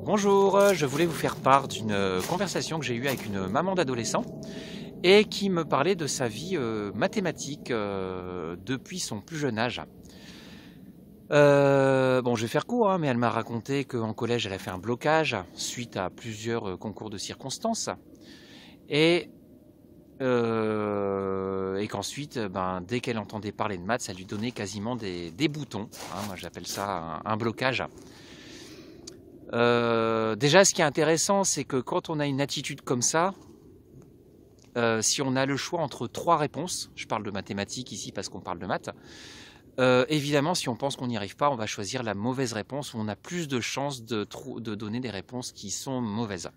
Bonjour, je voulais vous faire part d'une conversation que j'ai eue avec une maman d'adolescent et qui me parlait de sa vie mathématique depuis son plus jeune âge. Bon, je vais faire court, hein, mais elle m'a raconté qu'en collège, elle a fait un blocage suite à plusieurs concours de circonstances et, et qu'ensuite, dès qu'elle entendait parler de maths, ça lui donnait quasiment des boutons. Hein, moi, j'appelle ça un blocage. Déjà, ce qui est intéressant, c'est que quand on a une attitude comme ça, si on a le choix entre trois réponses, je parle de mathématiques ici parce qu'on parle de maths, évidemment, si on pense qu'on n'y arrive pas, on va choisir la mauvaise réponse où on a plus de chances de donner des réponses qui sont mauvaises.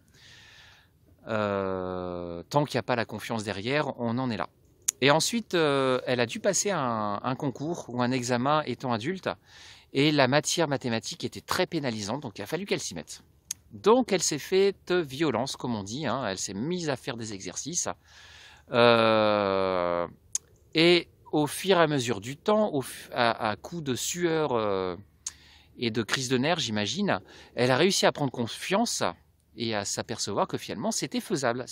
Tant qu'il n'y a pas la confiance derrière, on en est là. Et ensuite, elle a dû passer un concours ou un examen étant adulte, et la matière mathématique était très pénalisante, donc il a fallu qu'elle s'y mette. Donc elle s'est faite violence, comme on dit, hein, elle s'est mise à faire des exercices. Et au fur et à mesure du temps, à coup de sueur et de crise de nerfs, j'imagine, elle a réussi à prendre confiance et à s'apercevoir que finalement c'était faisable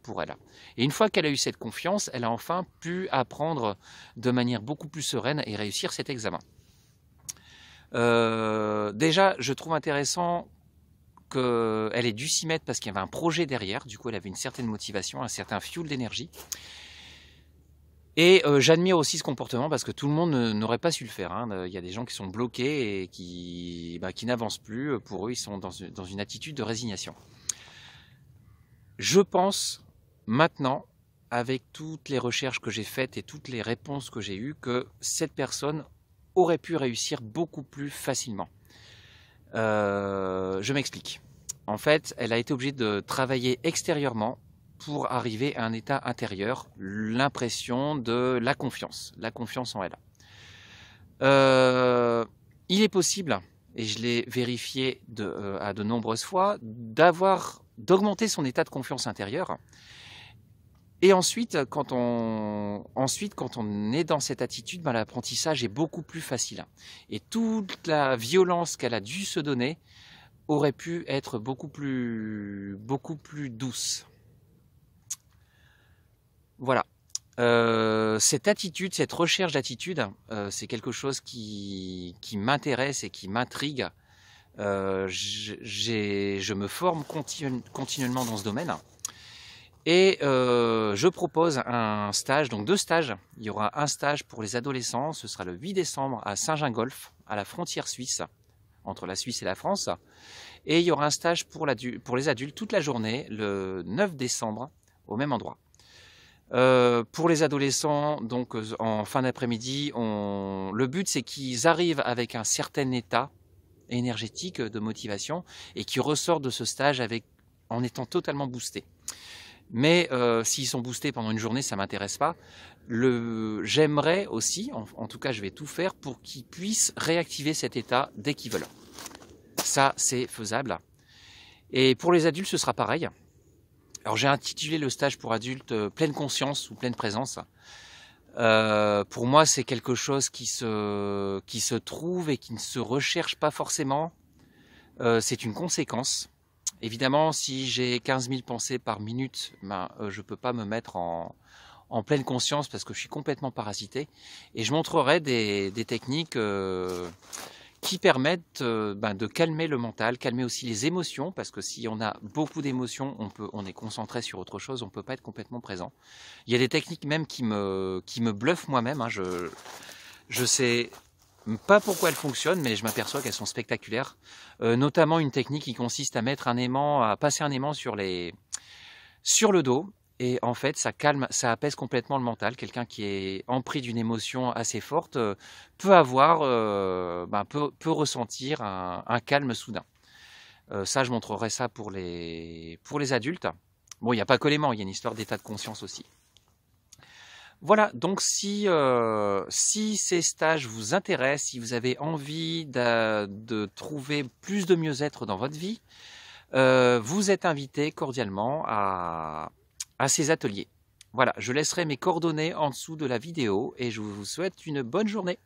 pour elle. Et une fois qu'elle a eu cette confiance, elle a enfin pu apprendre de manière beaucoup plus sereine et réussir cet examen. Déjà, je trouve intéressant qu'elle ait dû s'y mettre parce qu'il y avait un projet derrière, du coup elle avait une certaine motivation, un certain fuel d'énergie. Et j'admire aussi ce comportement parce que tout le monde n'aurait pas su le faire. Hein. Il y a des gens qui sont bloqués et qui n'avancent plus. Pour eux, ils sont dans une attitude de résignation. Je pense maintenant, avec toutes les recherches que j'ai faites et toutes les réponses que j'ai eues, que cette personne aurait pu réussir beaucoup plus facilement. Je m'explique. En fait, elle a été obligée de travailler extérieurement pour arriver à un état intérieur, l'impression de la confiance en elle. Il est possible, et je l'ai vérifié à de nombreuses fois, d'augmenter son état de confiance intérieure. Et ensuite, quand on est dans cette attitude, l'apprentissage est beaucoup plus facile. Et toute la violence qu'elle a dû se donner aurait pu être beaucoup plus douce. Voilà. Cette attitude, cette recherche d'attitude, c'est quelque chose qui m'intéresse et qui m'intrigue. Je me forme continuellement dans ce domaine. Et je propose un stage, donc 2 stages. Il y aura un stage pour les adolescents, ce sera le 8 décembre à Saint-Gingolph, à la frontière suisse, entre la Suisse et la France. Et il y aura un stage pour les adultes toute la journée, le 9 décembre, au même endroit. Pour les adolescents, donc en fin d'après-midi, le but c'est qu'ils arrivent avec un certain état énergétique de motivation et qu'ils ressortent de ce stage en étant totalement boostés. Mais s'ils sont boostés pendant une journée, ça ne m'intéresse pas. J'aimerais aussi, en tout cas je vais tout faire pour qu'ils puissent réactiver cet état dès qu'ils veulent. Ça, c'est faisable. Et pour les adultes, ce sera pareil. Alors j'ai intitulé le stage pour adultes pleine conscience ou pleine présence. Pour moi, c'est quelque chose qui se trouve et qui ne se recherche pas forcément. C'est une conséquence. Évidemment, si j'ai 15 000 pensées par minute, je ne peux pas me mettre en pleine conscience parce que je suis complètement parasité. Et je montrerai des techniques qui permettent de calmer le mental, calmer aussi les émotions, parce que si on a beaucoup d'émotions, on est concentré sur autre chose, on ne peut pas être complètement présent. Il y a des techniques même qui me bluffent moi-même. Hein. Je sais pas pourquoi elles fonctionnent, mais je m'aperçois qu'elles sont spectaculaires. Notamment une technique qui consiste à passer un aimant sur le dos. Et en fait, ça calme, ça apaise complètement le mental. Quelqu'un qui est empris d'une émotion assez forte peut ressentir un calme soudain. Ça, je montrerai ça pour les adultes. Bon, il n'y a pas que l'aimant, il y a une histoire d'état de conscience aussi. Voilà, donc si ces stages vous intéressent, si vous avez envie de trouver plus de mieux-être dans votre vie, vous êtes invité cordialement à ces ateliers. Voilà, je laisserai mes coordonnées en dessous de la vidéo et je vous souhaite une bonne journée.